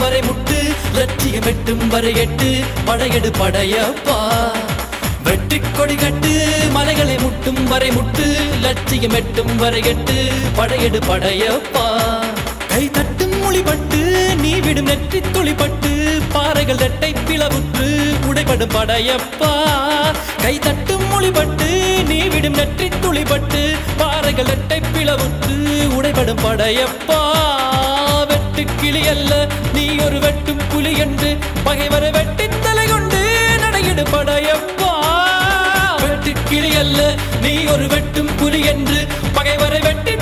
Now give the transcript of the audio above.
வரை முட்டு லட்சியம் எட்டும் வரை எட்டு படையெடு படையப்பா வெற்றி கொடி கட்டு மலைகளை முட்டும் வரை முட்டு லட்சியம் எட்டும் வரை எட்டு படையெடு படையப்பா கை தட்டும் மொழிபட்டு நீ விடும் நெற்றி துளிப்பட்டு பாறைகள் ரெட்டை பிளவுற்று உடைபடும் படையப்பா கை தட்டும் மொழிபட்டு நீ விடும் நெற்றி துளிப்பட்டு பாறைகள் ரெட்டை பிளவுற்று உடைபடும் படையப்பா வெட்டு கிளி அல்ல நீ ஒரு வெட்டும் புலி என்று பகைவரை வெட்டி தலை கொண்டு நடையிடு படையப்பா வெட்டு கிளி அல்ல நீ ஒரு வெட்டும் புலி என்று பகைவரை வெட்டி